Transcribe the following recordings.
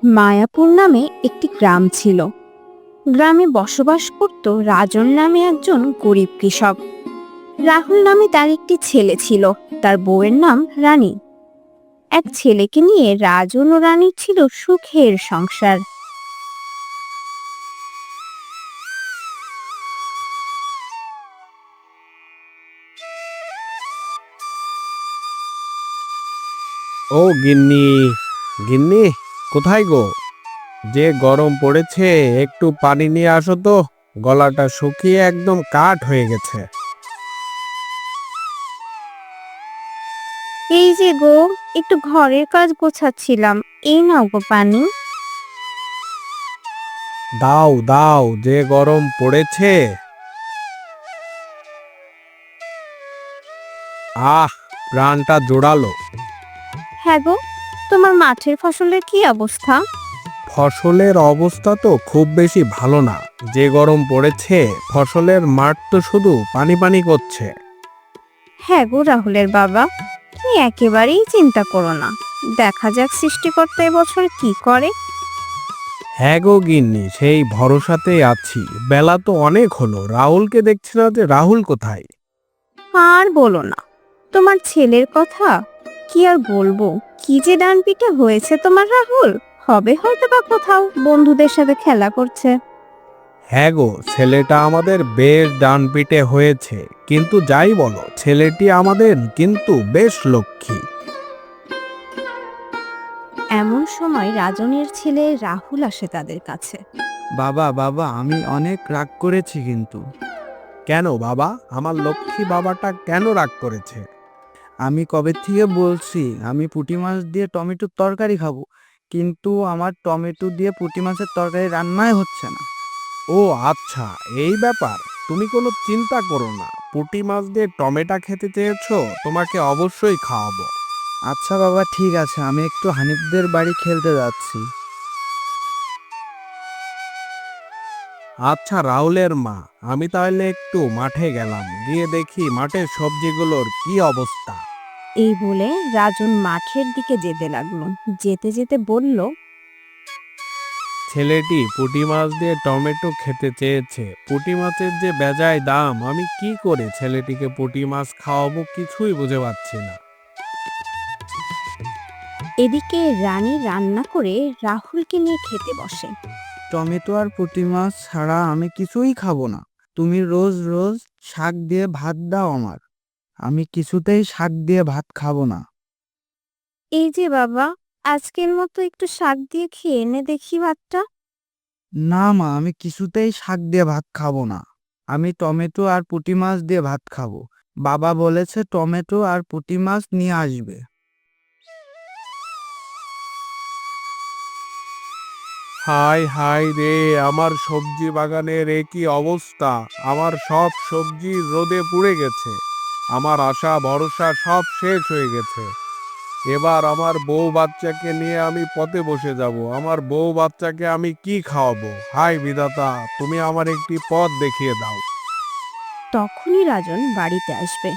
মায়াপুর নামে একটি গ্রাম ছিল। গ্রামে বসবাস করত রাজন নামে একজন গরিব কৃষক। রাহুল নামে তার একটি ছেলে ছিল, তার বউয়ের নাম রানী। এক ছেলেকে নিয়ে রাজন ও রানীর ছিল সুখের সংসার। ও গিন্নি, গিন্নি, কোথায় গো? যে গরম পড়েছে, একটু পানি নিয়ে আসো তো। গলাটা শুকিয়ে একদম কাঠ হয়ে গেছে। এই যে গো, একটু ঘরের কাজ গোছাচ্ছিলাম, এই নাও গো পানি। দাও দাও, যে গরম পড়েছে। আহ, প্রাণটা জোড়ালো। হ্যাঁ গো, তোমার মাঠের ফসলের কি অবস্থা? ফসলের অবস্থা তো খুব বেশি ভালো না। যে গরম পড়েছে, ফসলের মাঠ তো শুধু পানি পানি করছে। হ্যাঁ গো রাহুলের বাবা, তুমি একেবারেই চিন্তা করো না, দেখা যাক সৃষ্টিকর্তা এবছর কি করে। হ্যাঁ গো গিন্নি, সেই ভরসাতেই আছি। বেলা তো অনেক হলো, রাহুলকে দেখছি না, যে রাহুল কোথায়? আর বলো না, তোমার ছেলের কথা কি আর বলবো। কি যে ডান পিঠে হয়েছে তোমার রাহুল, হবে হয়তো বা কোথাও বন্ধুদের সাথে খেলা করছে। হ্যাঁ গো, ছেলেটা আমাদের বেশ ডানপিটে হয়েছে। কিন্তু যাই বলো, ছেলেটি আমাদের কিন্তু বেশ লক্ষ্মী। এমন সময় রাজনের ছেলে রাহুল আসে তাদের কাছে। বাবা বাবা, আমি অনেক রাগ করেছি কিন্তু। কেন বাবা, আমার লক্ষ্মী বাবাটা কেন রাগ করেছে? আমি কবে থেকে বলছি আমি পুঁটি মাছ দিয়ে টমেটোর তরকারি খাবো, কিন্তু আমার টমেটো দিয়ে পুঁটি মাছের তরকারি রান্নাই হচ্ছে না। ও আচ্ছা, এই ব্যাপার। তুমি কোনো চিন্তা করো না, পুঁটি মাছ দিয়ে টমেটো খেতে চেয়েছো, তোমাকে অবশ্যই খাওয়াবো। আচ্ছা বাবা, ঠিক আছে, আমি একটু হানিফদের বাড়ি খেলতে যাচ্ছি। আচ্ছা রাহুলের মা, আমি তাহলে একটু মাঠে গেলাম, গিয়ে দেখি মাঠের সবজিগুলোর কি অবস্থা। এই বলে রাজন মাঠের দিকে যেতে লাগলো। যেতে যেতে বলল, ছেলেটি পুঁটি মাছ দিয়ে টমেটো খেতে চেয়েছে। পুঁটি মাছের যে বেজায় দাম, আমি কি করে ছেলেটিকে পুঁটি মাছ খাওয়াবো কিছুই বুঝে পাচ্ছি না। এদিকে রানী রান্না করে রাহুলকে নিয়ে খেতে বসে। টমেটো আর পুঁটি মাছ ছাড়া আমি কিছুই খাবো না। তুমি রোজ রোজ শাক দিয়ে ভাত দাও আমার, আমি কিছুতেই শাক দিয়ে ভাত খাবো না। এই যে বাবা, আজকের মতো একটু শাক দিয়ে খেয়ে নে দেখি ভাতটা। না মা, আমি কিছুতেই শাক দিয়ে ভাত খাবো না। আমি টমেটো আর পুঁটি মাছ দিয়ে ভাত খাবো। বাবা বলেছে টমেটো আর পুঁটি মাছ নিয়ে আসবে। হাই হাই রে, আমার সবজি বাগানের এ কি অবস্থা! আমার সব সবজি রোদে পুড়ে গেছে। আমার আশা ভরসা সব শেষ হয়ে গেছে। এবার আমার বউ বাচ্চাকে নিয়ে আমি পথে বসে যাব। আমার বউ বাচ্চাকে আমি কি খাওয়াবো? হাই বিধাতা, তুমি আমার একটি পথ দেখিয়ে দাও। তখনই রাজন বাড়িতে আসবে।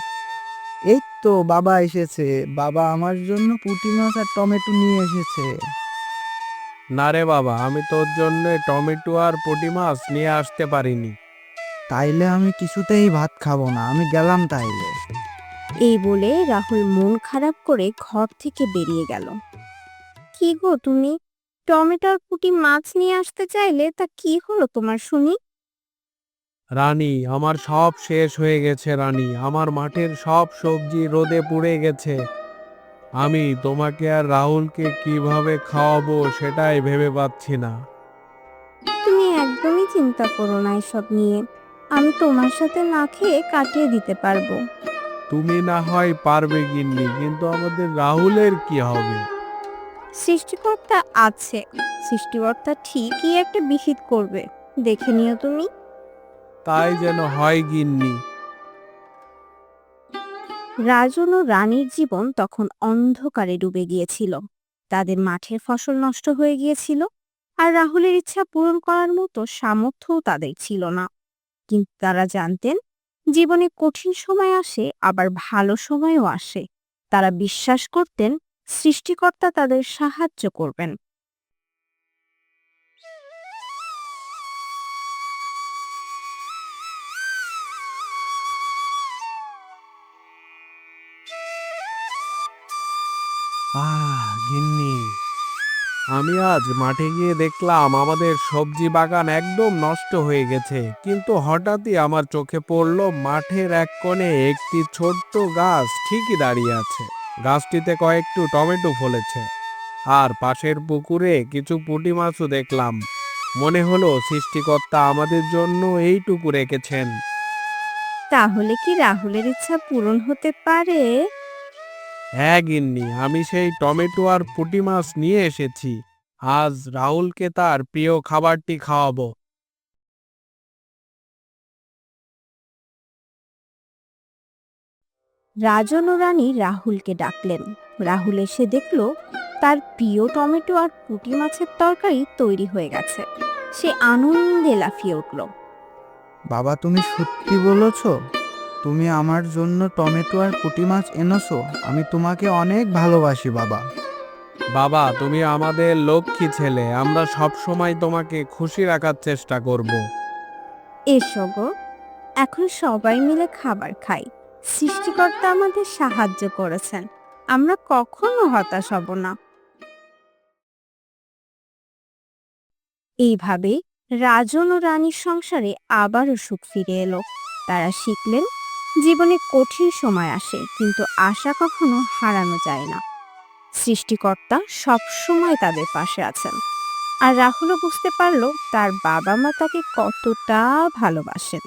এই তো বাবা এসেছে। বাবা আমার জন্য পুঁটি মাছ আর টমেটো নিয়ে এসেছে। না রে বাবা, আমি তোর জন্য টমেটো আর পুঁটি মাছ নিয়ে আসতে পারিনি। তাইলে আমি কিছুতেই ভাত খাবো না, আমি গেলাম তাইলে। এই বলে রাহুল মন খারাপ করে ঘর থেকে বেরিয়ে গেল। কি গো তুমি, টমেটো আর পুঁটি মাছ নিয়ে আসতে চাইলে তা কি হলো তোমার শুনি? রানী, আমার সব শেষ হয়ে গেছে রানী, আমার মাঠের সব সবজি রোদে পুড়ে গেছে। আমি তোমাকে আর রাহুলকে কিভাবে খাওয়াবো সেটাই ভেবে পাচ্ছি না। তুমি একদমই চিন্তা করো না এসব নিয়ে, আমি তোমার সাথে না খেয়ে কাটিয়ে দিতে পারবো। তুমি না হয় পারবে গিন্নি, কিন্তু আমাদের রাহুলের কি হবে? সৃষ্টিকর্তা আছে, সৃষ্টিকর্তা ঠিকই একটা বিহিত করবে, দেখে নিও তুমি। তাই যেন হয় গিন্নি। রাজন ও রানীর জীবন তখন অন্ধকারে ডুবে গিয়েছিল। তাদের মাঠের ফসল নষ্ট হয়ে গিয়েছিল, আর রাহুলের ইচ্ছা পূরণ করার মতো সামর্থ্যও তাদের ছিল না। কিন্তু তারা জানতেন, জীবনে কঠিন সময় আসে, আবার ভালো সময়ও আসে। তারা বিশ্বাস করতেন, সৃষ্টিকর্তা তাদের সাহায্য করবেন। গিন্নি, আমি আজ মাঠে গিয়ে দেখলাম আমাদের সবজি বাগান একদম নষ্ট হয়ে গেছে, কিন্তু হঠাৎই আমার চোখে পড়লো মাঠের এক কোণে একটি ছোট্ট গাছ ঠিকই দাঁড়িয়ে আছে। গাছটিতে কয়েকটু টমেটো ফলেছে, আর পাশের পুকুরে কিছু পুঁটি মাছও দেখলাম। মনে হলো সৃষ্টিকর্তা আমাদের জন্য এইটুকু রেখেছেন। তাহলে কি রাহুলের ইচ্ছা পূরণ হতে পারে? হ্যাঁ গিন্নি, আমি সেই টমেটো আর পুঁটি মাছ নিয়ে এসেছি। আজ রাহুলকে তার প্রিয় খাবারটি খাওয়াবো। রাজন ও রানী রাহুলকে ডাকলেন। রাহুল এসে দেখলো তার প্রিয় টমেটো আর পুঁটি মাছের তরকারি তৈরি হয়ে গেছে। সে আনন্দে লাফিয়ে উঠল। বাবা, তুমি সত্যি বলেছো? তুমি আমার জন্য টমেটো আর পুঁটি মাছ এনেছো? আমি তোমাকে অনেক ভালোবাসি বাবা। বাবা, তুমি আমাদের লক্ষ্মী ছেলে, আমরা সব সময় তোমাকে খুশি রাখার চেষ্টা করব। এসো গো, এখন সবাই মিলে খাবার খাই। সৃষ্টিকর্তা আমাদের সাহায্য করেছেন, আমরা কখনো হতাশ হব না। এইভাবে রাজন ও রানীর সংসারে আবারও সুখ ফিরে এলো। তারা শিখলেন জীবনে কঠিন সময় আসে, কিন্তু আশা কখনো হারানো যায় না। সৃষ্টিকর্তা সব সময় তাদের পাশে আছেন। আর রাহুলও বুঝতে পারলো তার বাবা মা তাকে কতটা ভালোবাসেন।